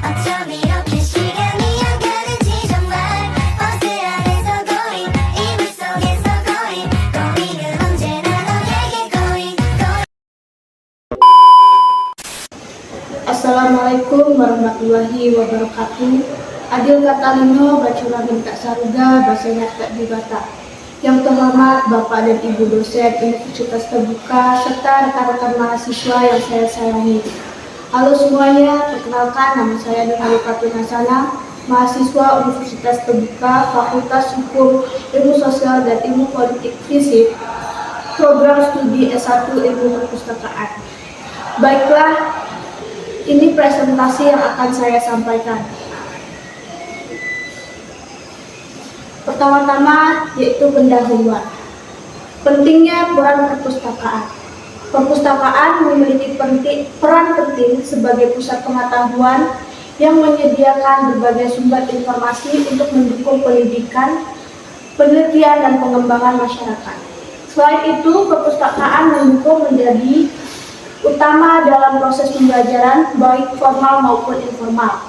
어쩜 이렇게 시간이 안 가는지 정말 버스 안에서 고인 이불 속에서 고인 고민은 언제나 너에게 고인 Assalamualaikum warahmatullahi wabarakatuh. Adil kata lino, bacura minta saruga, bahasanya tak dibata. Yang terhormat Bapak dan Ibu dosen Universitas Terbuka serta rekan-rekan mahasiswa yang saya sayangi. Halo semuanya, perkenalkan nama saya Nur Halukatul Hasana, mahasiswa Universitas Terbuka, Fakultas Hukum, Ilmu Sosial dan Ilmu Politik Fisip, program studi S1 Ilmu Perpustakaan. Baiklah, ini presentasi yang akan saya sampaikan. Pertama-tama yaitu pendahuluan. Pentingnya peran perpustakaan. Perpustakaan memiliki peran penting sebagai pusat pengetahuan yang menyediakan berbagai sumber informasi untuk mendukung pendidikan, penelitian, dan pengembangan masyarakat. Selain itu, perpustakaan mendukung menjadi utama dalam proses pembelajaran baik formal maupun informal.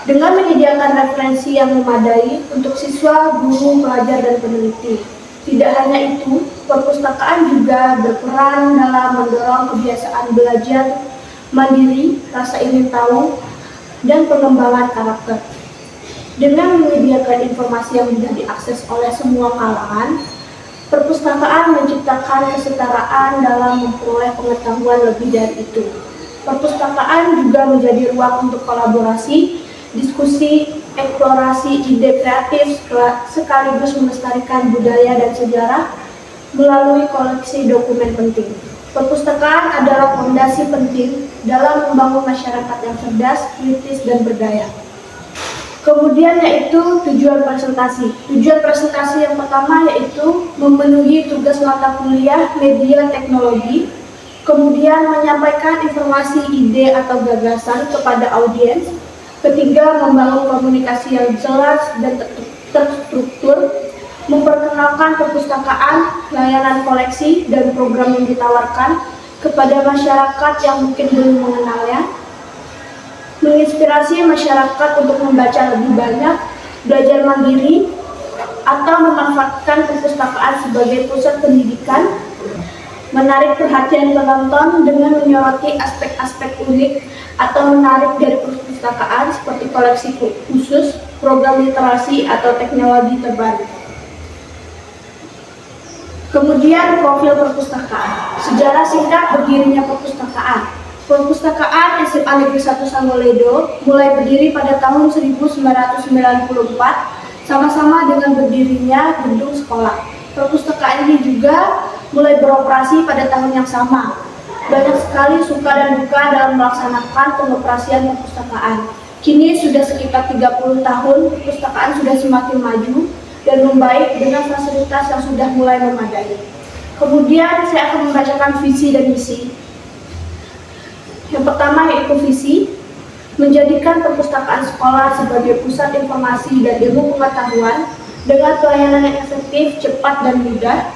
Dengan menyediakan referensi yang memadai untuk siswa, guru, pelajar, dan peneliti. Tidak hanya itu, perpustakaan juga berperan dalam mendorong kebiasaan belajar mandiri, rasa ingin tahu, dan pengembangan karakter. Dengan menyediakan informasi yang mudah diakses oleh semua kalangan, perpustakaan menciptakan kesetaraan dalam memperoleh pengetahuan lebih dari itu. Perpustakaan juga menjadi ruang untuk kolaborasi, diskusi, eksplorasi ide kreatif sekaligus melestarikan budaya dan sejarah melalui koleksi dokumen penting. Perpustakaan adalah fondasi penting dalam membangun masyarakat yang cerdas, kritis, dan berdaya. Kemudian yaitu tujuan presentasi. Tujuan presentasi yang pertama yaitu memenuhi tugas mata kuliah media teknologi, kemudian menyampaikan informasi ide atau gagasan kepada audiens. Ketiga, membangun komunikasi yang jelas dan terstruktur, memperkenalkan perpustakaan, layanan koleksi, dan program yang ditawarkan kepada masyarakat yang mungkin belum mengenalnya, menginspirasi masyarakat untuk membaca lebih banyak, belajar mandiri, atau memanfaatkan perpustakaan sebagai pusat pendidikan, menarik perhatian penonton dengan menyoroti aspek-aspek unik atau menarik dari perpustakaan seperti koleksi khusus, program literasi, atau teknologi terbaru. Kemudian profil perpustakaan. Sejarah singkat berdirinya perpustakaan. Perpustakaan SMA Negeri 1 Sangoledo mulai berdiri pada tahun 1994 sama-sama dengan berdirinya gedung sekolah. Perpustakaan ini juga mulai beroperasi pada tahun yang sama. Banyak sekali suka dan duka dalam melaksanakan pengoperasian perpustakaan. Kini sudah sekitar 30 tahun, perpustakaan sudah semakin maju dan membaik dengan fasilitas yang sudah mulai memadai. Kemudian saya akan membacakan visi dan misi. Yang pertama yaitu visi, menjadikan perpustakaan sekolah sebagai pusat informasi dan ilmu pengetahuan dengan pelayanan yang efektif, cepat, dan mudah,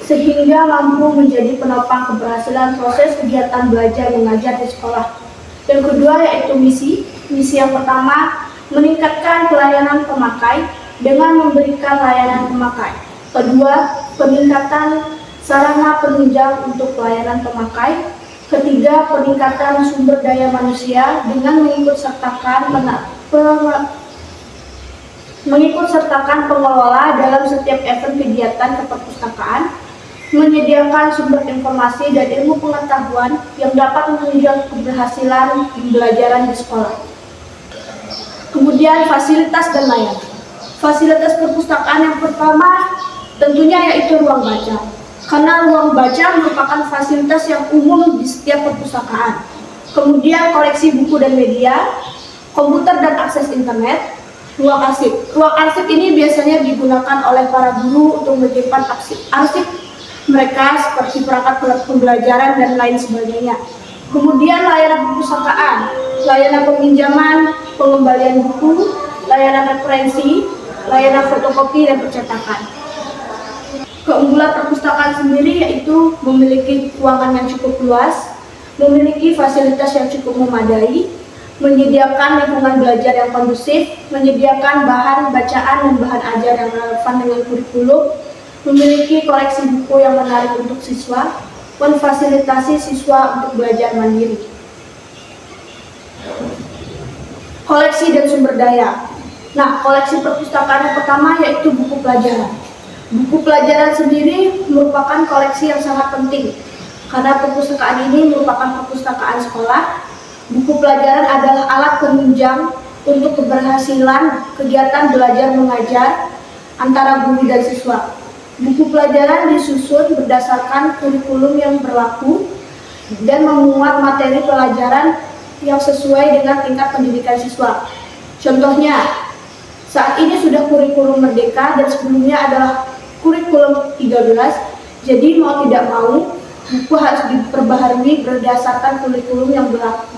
sehingga mampu menjadi penopang keberhasilan proses kegiatan belajar mengajar di sekolah. Yang kedua yaitu misi. Misi yang pertama, meningkatkan pelayanan pemakai dengan memberikan layanan pemakai. Kedua, peningkatan sarana penunjang untuk pelayanan pemakai. Ketiga, peningkatan sumber daya manusia dengan mengikut sertakan pengelola dalam setiap event kegiatan keperpustakaan, menyediakan sumber informasi dan ilmu pengetahuan yang dapat menunjang keberhasilan pembelajaran di sekolah. Kemudian fasilitas dan layanan. Fasilitas perpustakaan yang pertama tentunya yaitu ruang baca. Karena ruang baca merupakan fasilitas yang umum di setiap perpustakaan. Kemudian koleksi buku dan media, komputer dan akses internet, ruang arsip. Ruang arsip ini biasanya digunakan oleh para guru untuk menyimpan arsip mereka seperti perangkat pembelajaran dan lain sebagainya. Kemudian layanan perpustakaan, layanan peminjaman, pengembalian buku, layanan referensi, layanan fotokopi dan percetakan. Keunggulan perpustakaan sendiri yaitu memiliki ruangan yang cukup luas, memiliki fasilitas yang cukup memadai, menyediakan lingkungan belajar yang kondusif, menyediakan bahan bacaan dan bahan ajar yang relevan dengan kurikulum, memiliki koleksi buku yang menarik untuk siswa, memfasilitasi siswa untuk belajar mandiri. Koleksi dan sumber daya. Nah, koleksi perpustakaan yang pertama yaitu buku pelajaran. Buku pelajaran sendiri merupakan koleksi yang sangat penting karena perpustakaan ini merupakan perpustakaan sekolah. Buku pelajaran adalah alat penunjang untuk keberhasilan kegiatan belajar mengajar antara guru dan siswa. Buku pelajaran disusun berdasarkan kurikulum yang berlaku dan memuat materi pelajaran yang sesuai dengan tingkat pendidikan siswa. Contohnya, saat ini sudah kurikulum merdeka dan sebelumnya adalah kurikulum 13, jadi mau tidak mau buku harus diperbaharui berdasarkan kurikulum yang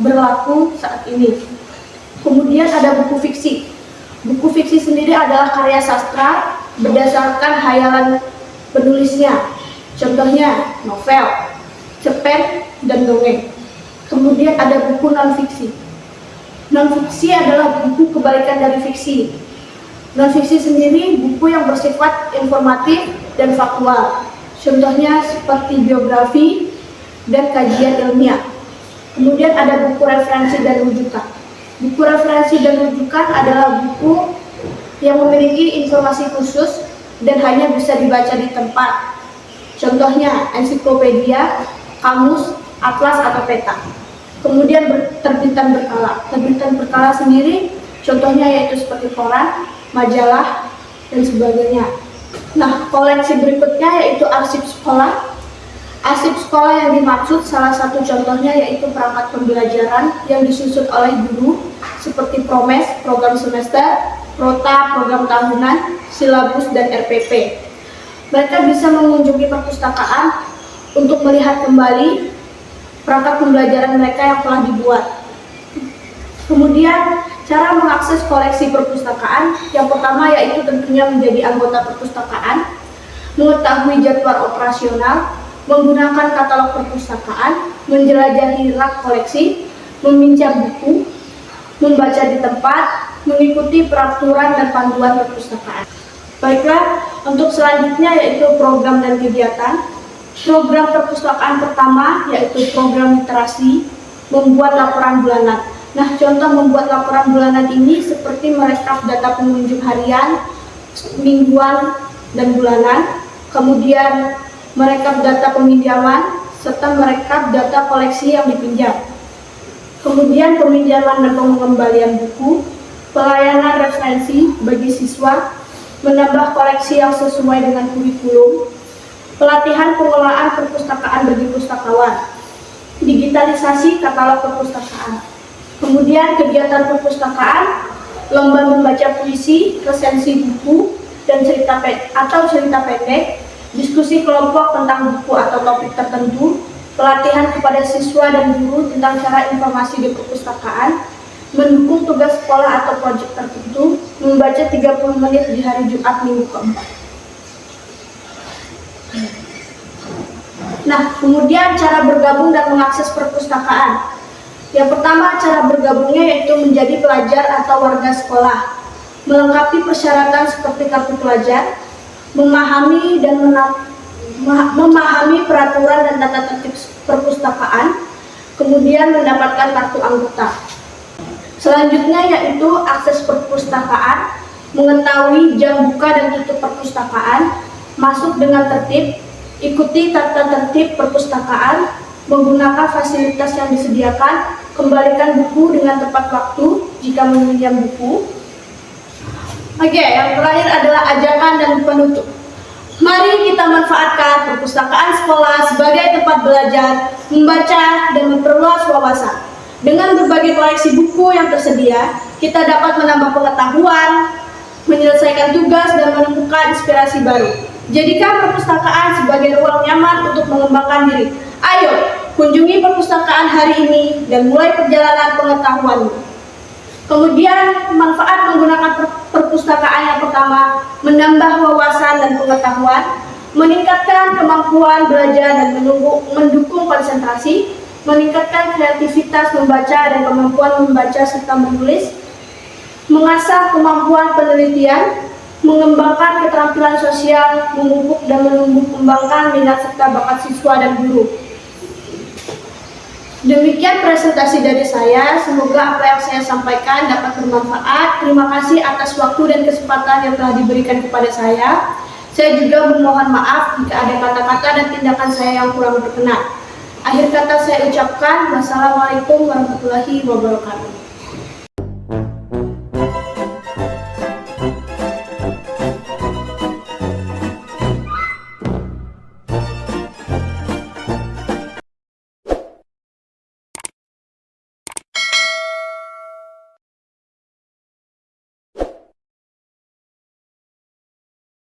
berlaku saat ini. Kemudian ada buku fiksi. Buku fiksi sendiri adalah karya sastra berdasarkan hayalan penulisnya. Contohnya novel, cerpen, dan dongeng. Kemudian ada buku non-fiksi. Non-fiksi adalah buku kebalikan dari fiksi. Non-fiksi sendiri buku yang bersifat informatif dan faktual. Contohnya seperti biografi dan kajian ilmiah. Kemudian ada buku referensi dan rujukan. Buku referensi dan rujukan adalah buku yang memiliki informasi khusus dan hanya bisa dibaca di tempat. Contohnya ensiklopedia, kamus, atlas, atau peta. Kemudian terbitan berkala. Terbitan berkala sendiri contohnya yaitu seperti koran, majalah, dan sebagainya. Nah, koleksi berikutnya yaitu arsip sekolah. Arsip sekolah yang dimaksud salah satu contohnya yaitu perangkat pembelajaran yang disusun oleh guru seperti Promes, program semester, Prota, program tahunan, silabus, dan RPP. Mereka bisa mengunjungi perpustakaan untuk melihat kembali perangkat pembelajaran mereka yang telah dibuat. Kemudian, cara mengakses koleksi perpustakaan, yang pertama yaitu tentunya menjadi anggota perpustakaan, mengetahui jadwal operasional, menggunakan katalog perpustakaan, menjelajahi rak koleksi, meminjam buku, membaca di tempat, mengikuti peraturan dan panduan perpustakaan. Baiklah, untuk selanjutnya yaitu program dan kegiatan. Program perpustakaan pertama yaitu program literasi, membuat laporan bulanan. Nah, contoh membuat laporan bulanan ini seperti merekap data pengunjung harian, mingguan, dan bulanan, kemudian merekap data peminjaman, serta merekap data koleksi yang dipinjam. Kemudian peminjaman dan pengembalian buku, pelayanan referensi bagi siswa, menambah koleksi yang sesuai dengan kurikulum, pelatihan pengelolaan perpustakaan bagi pustakawan, digitalisasi katalog perpustakaan. Kemudian kegiatan perpustakaan, lomba membaca puisi, resensi buku, dan cerita pendek, diskusi kelompok tentang buku atau topik tertentu, pelatihan kepada siswa dan guru tentang cara informasi di perpustakaan, mendukung tugas sekolah atau proyek tertentu, membaca 30 menit di hari Jumat minggu keempat. Nah, kemudian cara bergabung dan mengakses perpustakaan. Yang pertama, cara bergabungnya yaitu menjadi pelajar atau warga sekolah, melengkapi persyaratan seperti kartu pelajar, memahami peraturan dan tata tertib perpustakaan, kemudian mendapatkan kartu anggota. Selanjutnya yaitu akses perpustakaan, mengetahui jam buka dan tutup perpustakaan, masuk dengan tertib, ikuti tata tertib perpustakaan, menggunakan fasilitas yang disediakan, kembalikan buku dengan tepat waktu jika meminjam buku. Oke, yang terakhir adalah ajakan dan penutup. Mari kita manfaatkan perpustakaan sekolah sebagai tempat belajar, membaca, dan memperluas wawasan. Dengan berbagai koleksi buku yang tersedia, kita dapat menambah pengetahuan, menyelesaikan tugas, dan menemukan inspirasi baru. Jadikan perpustakaan sebagai ruang nyaman untuk mengembangkan diri. Ayo, kunjungi perpustakaan hari ini dan mulai perjalanan pengetahuanmu. Kemudian, manfaat menggunakan perpustakaan yang pertama, menambah wawasan dan pengetahuan, meningkatkan kemampuan belajar dan mendukung konsentrasi, meningkatkan kreativitas membaca dan kemampuan membaca serta menulis, mengasah kemampuan penelitian, mengembangkan keterampilan sosial, memupuk dan menumbuh kembangkan minat serta bakat siswa dan guru. Demikian presentasi dari saya, semoga apa yang saya sampaikan dapat bermanfaat. Terima kasih atas waktu dan kesempatan yang telah diberikan kepada saya. Saya juga memohon maaf jika ada kata-kata dan tindakan saya yang kurang berkenan. Akhir kata saya ucapkan, wassalamualaikum warahmatullahi wabarakatuh.